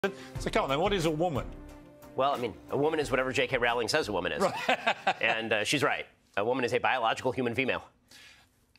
So come on then, what is a woman? Well, I mean, a woman is whatever J.K. Rowling says a woman is. Right. And she's right. A woman is a biological human female.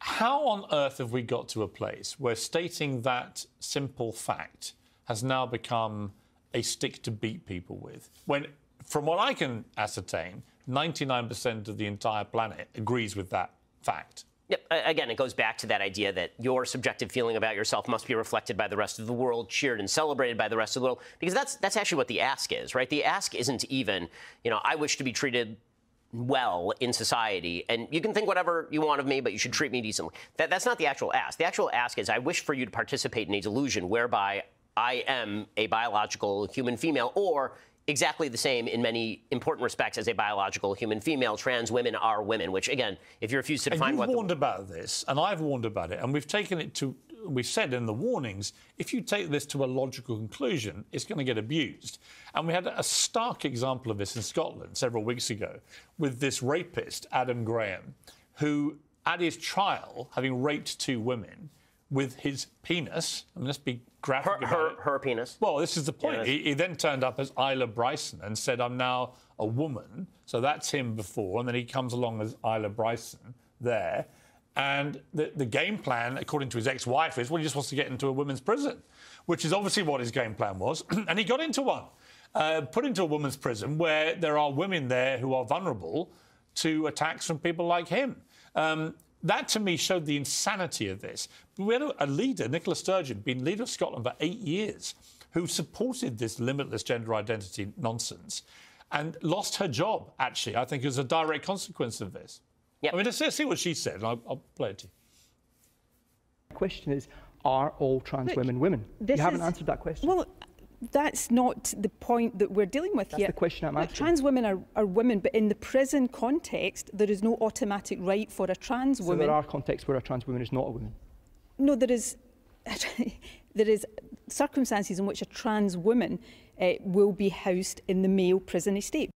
How on earth have we got to a place where stating that simple fact has now become a stick to beat people with? When, from what I can ascertain, 99% of the entire planet agrees with that fact. Yep. Again, it goes back to that idea that your subjective feeling about yourself must be reflected by the rest of the world, cheered and celebrated by the rest of the world, because that's actually what the ask is, right? The ask isn't even, I wish to be treated well in society, and you can think whatever you want of me, but you should treat me decently. That's not the actual ask. The actual ask is, I wish for you to participate in a delusion whereby I am a biological human female, or exactly the same in many important respects as a biological human female. Trans women are women, which, again, if you refuse to define what... You've warned about this, and I've warned about it, and we've taken it to... We've said in the warnings, if you take this to a logical conclusion, it's going to get abused. And we had a stark example of this in Scotland several weeks ago with this rapist, Adam Graham, who, at his trial, having raped 2 women with his penis, and let's be graphic about it. Her penis. Well, this is the point. Yeah. He then turned up as Isla Bryson and said, I'm now a woman. So that's him before. And then he comes along as Isla Bryson there. And the game plan, according to his ex-wife, is, well, he just wants to get into a women's prison, which is obviously what his game plan was. And he got into one, put into a women's prison where there are women there who are vulnerable to attacks from people like him. That, to me, showed the insanity of this. But we had a leader, Nicola Sturgeon, been leader of Scotland for 8 years, who supported this limitless gender identity nonsense and lost her job, actually, I think, as a direct consequence of this. Yep. I mean, let's see what she said, and I'll play it to you. The question is, are all trans women women? You haven't answered that question. Well, that's not the point that we're dealing with here. That's the question I'm asking. Trans women are women, but in the prison context, there is no automatic right for a trans woman. So there are contexts where a trans woman is not a woman? No, there is circumstances in which a trans woman will be housed in the male prison estate.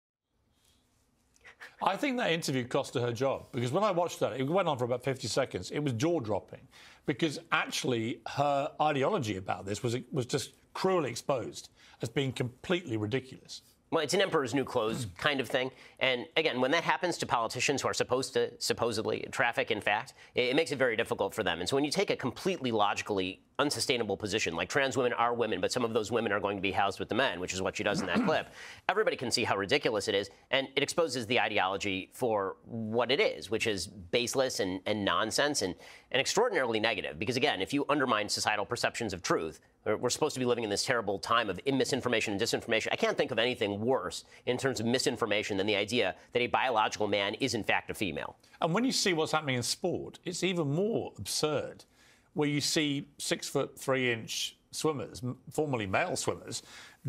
I think that interview cost her job, because when I watched that, it went on for about 50 seconds. It was jaw-dropping, because actually her ideology about this was just cruelly exposed as being completely ridiculous. Well, it's an emperor's new clothes kind of thing. And again, when that happens to politicians who are supposed to supposedly traffic in fact, it makes it very difficult for them. And so when you take a completely logically unsustainable position, like trans women are women, but some of those women are going to be housed with the men, which is what she does in that clip, everybody can see how ridiculous it is. And it exposes the ideology for what it is, which is baseless and nonsense and extraordinarily negative. Because again, if you undermine societal perceptions of truth, we're supposed to be living in this terrible time of misinformation and disinformation. I can't think of anything worse in terms of misinformation than the idea that a biological man is in fact a female. And when you see what's happening in sport, it's even more absurd, where you see 6'3" swimmers, formerly male swimmers,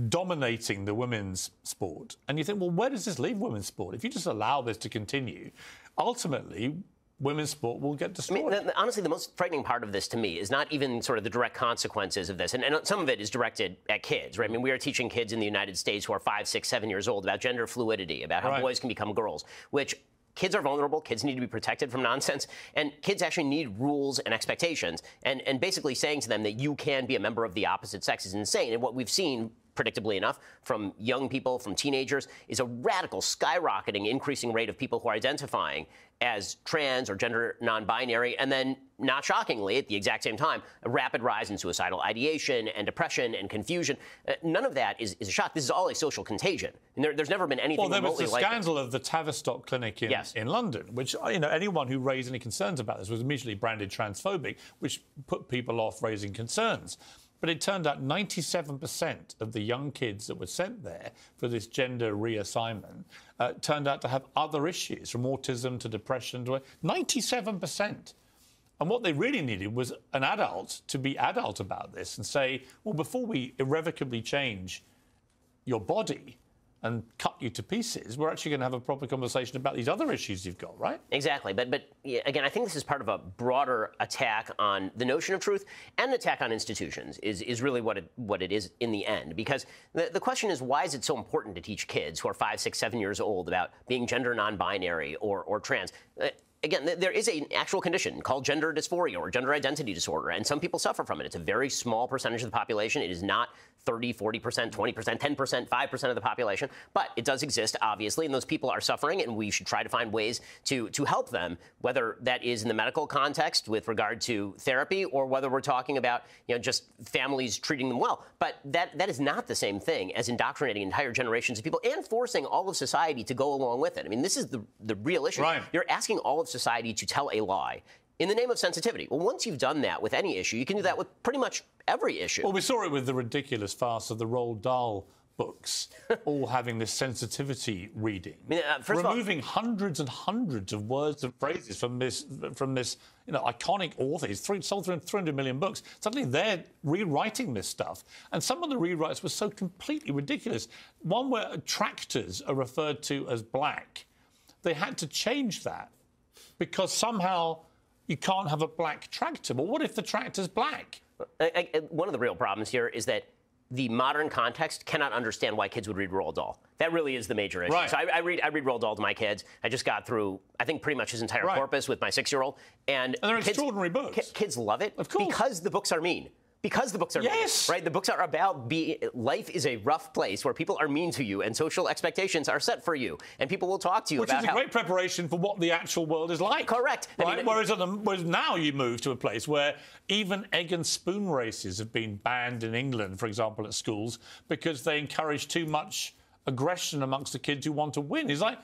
dominating the women's sport. And you think, well, where does this leave women's sport? If you just allow this to continue, ultimately, women's sport will get destroyed. I mean, honestly, the most frightening part of this to me is not even sort of the direct consequences of this. And some of it is directed at kids, right? I mean, we are teaching kids in the United States who are 5, 6, 7 years old about gender fluidity, about how boys can become girls, which kids are vulnerable. Kids need to be protected from nonsense. And kids actually need rules and expectations. And basically saying to them that you can be a member of the opposite sex is insane. And what we've seen, predictably enough, from young people, from teenagers, is a radical, skyrocketing, increasing rate of people who are identifying as trans or gender non-binary, and then, not shockingly, at the exact same time, a rapid rise in suicidal ideation and depression and confusion. None of that is a shock. This is all a social contagion. And there's never been anything remotely like this. Well, there was the scandal of the Tavistock Clinic in London, which, anyone who raised any concerns about this was immediately branded transphobic, which put people off raising concerns. But it turned out 97% of the young kids that were sent there for this gender reassignment turned out to have other issues, from autism to depression to 97%. And what they really needed was an adult to be adult about this and say, well, before we irrevocably change your body and cut you to pieces, we're actually going to have a proper conversation about these other issues you've got, right? Exactly. But again, I think this is part of a broader attack on the notion of truth, and an attack on institutions is really what it is in the end. Because the question is, why is it so important to teach kids who are 5, 6, 7 years old about being gender non-binary or trans? again, there is an actual condition called gender dysphoria or gender identity disorder, and some people suffer from it. It's a very small percentage of the population. It is not 30, 40%, 20%, 10%, 5% of the population, but it does exist, obviously, and those people are suffering, and we should try to find ways to help them, whether that is in the medical context with regard to therapy or whether we're talking about, just families treating them well. But that is not the same thing as indoctrinating entire generations of people and forcing all of society to go along with it. I mean, this is the real issue. Right. You're asking all of society to tell a lie in the name of sensitivity. Well, once you've done that with any issue, you can do that with pretty much every issue. Well, we saw it with the ridiculous farce of the Roald Dahl books, all having this sensitivity reading, removing hundreds and hundreds of words and phrases from this iconic author. He's sold 300 million books. Suddenly they're rewriting this stuff, and some of the rewrites were so completely ridiculous. One where tractors are referred to as black, they had to change that because somehow you can't have a black tractor. Well, what if the tractor's black? One of the real problems here is that the modern context cannot understand why kids would read Roald Dahl. That really is the major issue. Right. So I read Roald Dahl to my kids. I just got through, I think, pretty much his entire corpus with my 6-year-old. And they're extraordinary books. Kids love it. Of course. Because the books are mean. Because the books are mean, right? The books are about life is a rough place where people are mean to you and social expectations are set for you. And people will talk to you about Which is a great preparation for what the actual world is like. Correct. Right? Whereas now you move to a place where even egg and spoon races have been banned in England, for example, at schools, because they encourage too much aggression amongst the kids who want to win. It's like,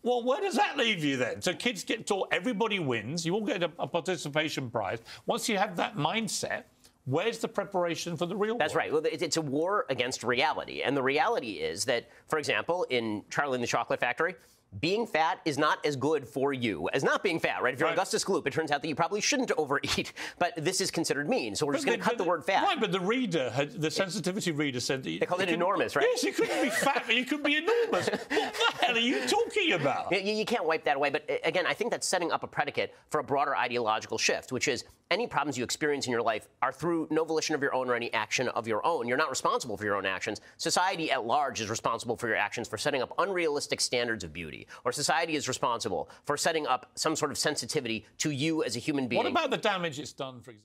well, where does that leave you then? So kids get taught everybody wins. You all get a participation prize. Once you have that mindset, where's the preparation for the real world? That's right. Well, it's a war against reality. And the reality is that, for example, in Charlie and the Chocolate Factory, being fat is not as good for you as not being fat, right? If you're Augustus Gloop, it turns out that you probably shouldn't overeat, but this is considered mean, so we're just going to cut the word fat. Right, but the sensitivity reader said that... They called it enormous, right? Yes, you couldn't be fat, but you could be enormous. What the hell are you talking about? You can't wipe that away, but again, I think that's setting up a predicate for a broader ideological shift, which is any problems you experience in your life are through no volition of your own or any action of your own. You're not responsible for your own actions. Society at large is responsible for your actions for setting up unrealistic standards of beauty, or society is responsible for setting up some sort of sensitivity to you as a human being. What about the damage it's done, for example?